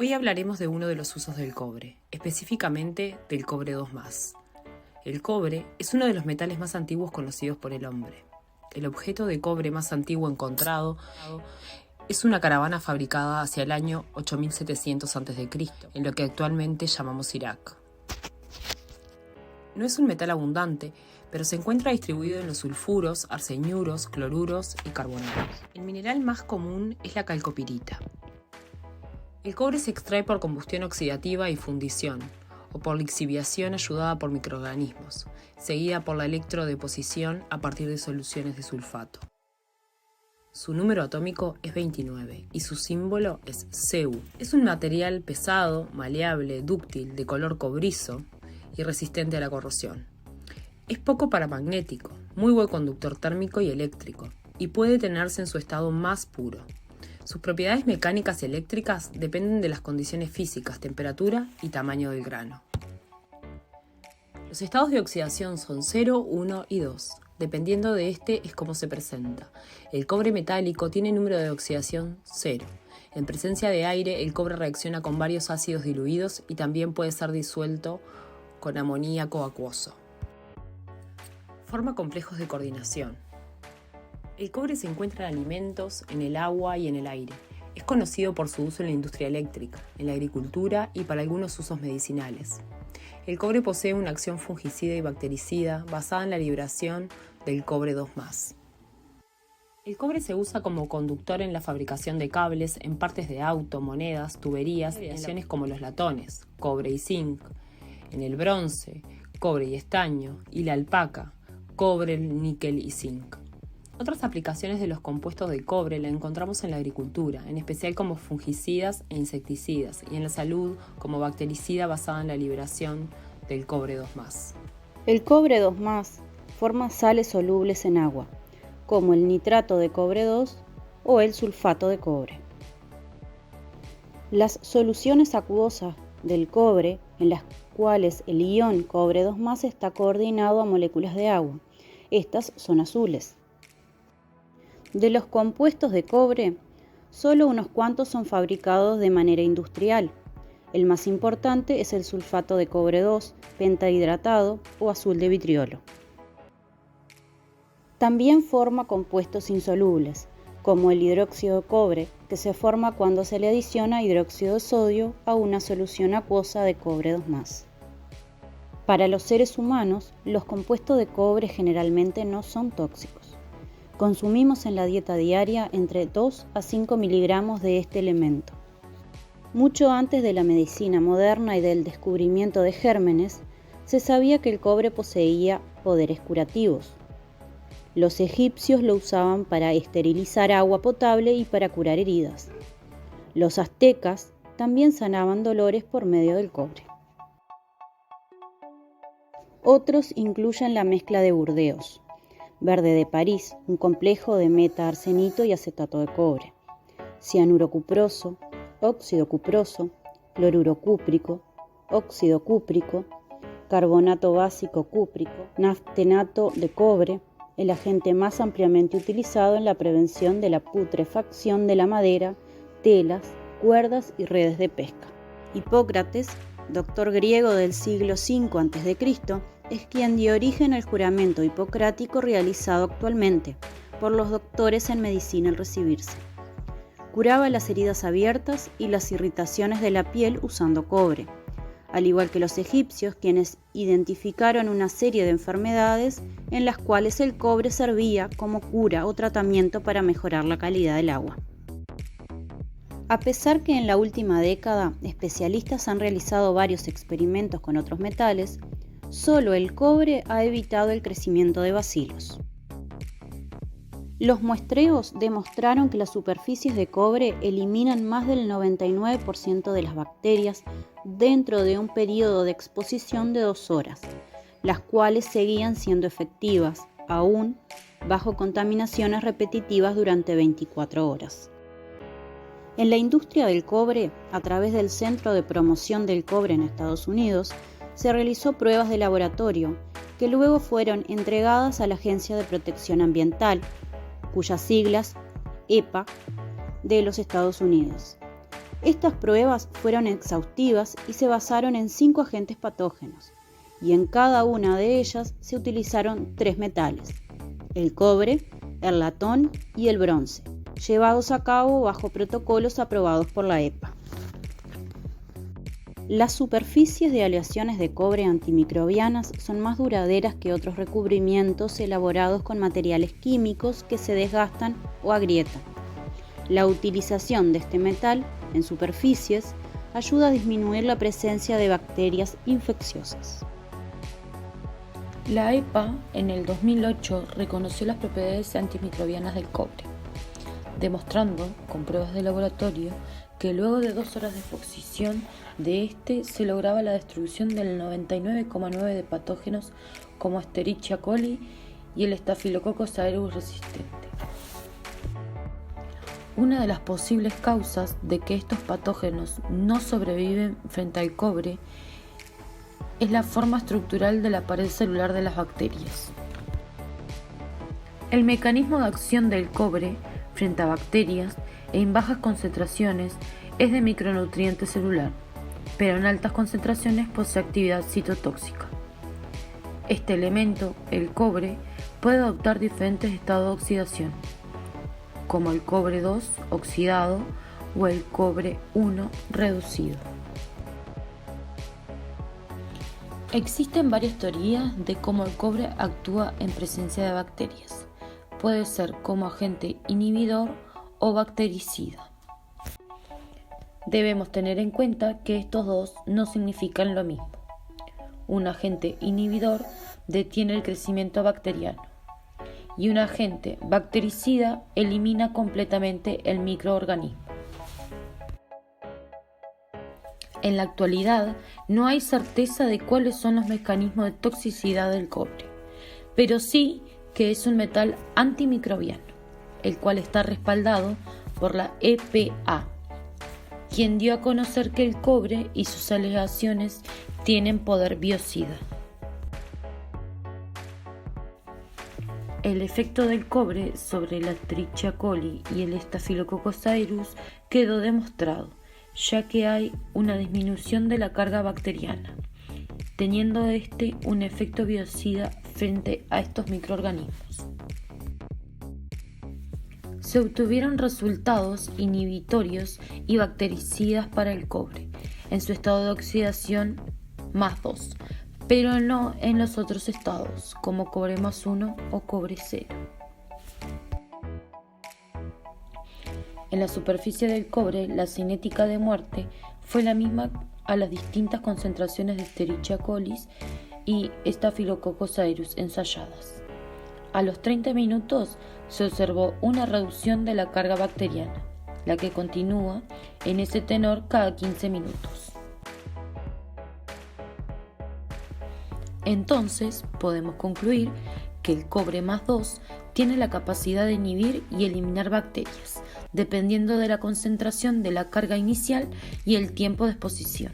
Hoy hablaremos de uno de los usos del cobre, específicamente del cobre 2+. El cobre es uno de los metales más antiguos conocidos por el hombre. El objeto de cobre más antiguo encontrado es una caravana fabricada hacia el año 8700 a.C., en lo que actualmente llamamos Irak. No es un metal abundante, pero se encuentra distribuido en los sulfuros, arseniuros, cloruros y carbonatos. El mineral más común es la calcopirita. El cobre se extrae por combustión oxidativa y fundición, o por lixiviación ayudada por microorganismos, seguida por la electrodeposición a partir de soluciones de sulfato. Su número atómico es 29 y su símbolo es Cu. Es un material pesado, maleable, dúctil, de color cobrizo y resistente a la corrosión. Es poco paramagnético, muy buen conductor térmico y eléctrico, y puede tenerse en su estado más puro. Sus propiedades mecánicas y eléctricas dependen de las condiciones físicas, temperatura y tamaño del grano. Los estados de oxidación son 0, 1 y 2. Dependiendo de este es cómo se presenta. El cobre metálico tiene número de oxidación 0. En presencia de aire, el cobre reacciona con varios ácidos diluidos y también puede ser disuelto con amoníaco acuoso. Forma complejos de coordinación. El cobre se encuentra en alimentos, en el agua y en el aire. Es conocido por su uso en la industria eléctrica, en la agricultura y para algunos usos medicinales. El cobre posee una acción fungicida y bactericida basada en la liberación del cobre 2+. El cobre se usa como conductor en la fabricación de cables, en partes de auto, monedas, tuberías, y aleaciones como los latones, cobre y zinc, en el bronce, cobre y estaño, y la alpaca, cobre, níquel y zinc. Otras aplicaciones de los compuestos de cobre la encontramos en la agricultura, en especial como fungicidas e insecticidas, y en la salud como bactericida basada en la liberación del cobre 2+. El cobre 2+ forma sales solubles en agua, como el nitrato de cobre 2 o el sulfato de cobre. Las soluciones acuosas del cobre, en las cuales el ion cobre 2+ está coordinado a moléculas de agua, estas son azules. De los compuestos de cobre, solo unos cuantos son fabricados de manera industrial. El más importante es el sulfato de cobre 2, pentahidratado o azul de vitriolo. También forma compuestos insolubles, como el hidróxido de cobre, que se forma cuando se le adiciona hidróxido de sodio a una solución acuosa de cobre 2+. Para los seres humanos, los compuestos de cobre generalmente no son tóxicos. Consumimos en la dieta diaria entre 2 a 5 miligramos de este elemento. Mucho antes de la medicina moderna y del descubrimiento de gérmenes, se sabía que el cobre poseía poderes curativos. Los egipcios lo usaban para esterilizar agua potable y para curar heridas. Los aztecas también sanaban dolores por medio del cobre. Otros incluyen la mezcla de Burdeos, verde de París, un complejo de meta-arsenito y acetato de cobre, cianuro cuproso, óxido cuproso, cloruro cúprico, óxido cúprico, carbonato básico cúprico, naftenato de cobre, el agente más ampliamente utilizado en la prevención de la putrefacción de la madera, telas, cuerdas y redes de pesca. Hipócrates, doctor griego del siglo V a.C., es quien dio origen al juramento hipocrático realizado actualmente por los doctores en medicina al recibirse. Curaba las heridas abiertas y las irritaciones de la piel usando cobre, al igual que los egipcios, quienes identificaron una serie de enfermedades en las cuales el cobre servía como cura o tratamiento para mejorar la calidad del agua. A pesar que en la última década especialistas han realizado varios experimentos con otros metales, solo el cobre ha evitado el crecimiento de bacilos. Los muestreos demostraron que las superficies de cobre eliminan más del 99% de las bacterias dentro de un periodo de exposición de 2 horas, las cuales seguían siendo efectivas, aún bajo contaminaciones repetitivas durante 24 horas. En la industria del cobre, a través del Centro de Promoción del Cobre en Estados Unidos, se realizó pruebas de laboratorio que luego fueron entregadas a la Agencia de Protección Ambiental, cuyas siglas EPA de los Estados Unidos. Estas pruebas fueron exhaustivas y se basaron en 5 agentes patógenos, y en cada una de ellas se utilizaron 3 metales: el cobre, el latón y el bronce, llevados a cabo bajo protocolos aprobados por la EPA. Las superficies de aleaciones de cobre antimicrobianas son más duraderas que otros recubrimientos elaborados con materiales químicos que se desgastan o agrietan. La utilización de este metal en superficies ayuda a disminuir la presencia de bacterias infecciosas. La EPA en el 2008 reconoció las propiedades antimicrobianas del cobre, demostrando con pruebas de laboratorio que luego de 2 horas de exposición de este se lograba la destrucción del 99,9% de patógenos como Escherichia coli y el Staphylococcus aureus resistente. Una de las posibles causas de que estos patógenos no sobreviven frente al cobre es la forma estructural de la pared celular de las bacterias. El mecanismo de acción del cobre frente a bacterias en bajas concentraciones es de micronutriente celular, pero en altas concentraciones posee actividad citotóxica. Este elemento, el cobre, puede adoptar diferentes estados de oxidación, como el cobre 2 oxidado o el cobre 1 reducido. Existen varias teorías de cómo el cobre actúa en presencia de bacterias. Puede ser como agente inhibidor o bactericida. Debemos tener en cuenta que estos dos no significan lo mismo. Un agente inhibidor detiene el crecimiento bacteriano y un agente bactericida elimina completamente el microorganismo. En la actualidad no hay certeza de cuáles son los mecanismos de toxicidad del cobre, pero sí que es un metal antimicrobiano, el cual está respaldado por la EPA, quien dio a conocer que el cobre y sus aleaciones tienen poder biocida. El efecto del cobre sobre la Escherichia coli y el Staphylococcus aureus quedó demostrado, ya que hay una disminución de la carga bacteriana, teniendo un efecto biocida frente a estos microorganismos. Se obtuvieron resultados inhibitorios y bactericidas para el cobre en su estado de oxidación +2, pero no en los otros estados, como cobre +1 o cobre 0. En la superficie del cobre, la cinética de muerte fue la misma a las distintas concentraciones de Escherichia coli y Staphylococcus aureus ensayadas. A los 30 minutos se observó una reducción de la carga bacteriana, la que continúa en ese tenor cada 15 minutos. Entonces, podemos concluir que el cobre +2 tiene la capacidad de inhibir y eliminar bacterias, dependiendo de la concentración de la carga inicial y el tiempo de exposición.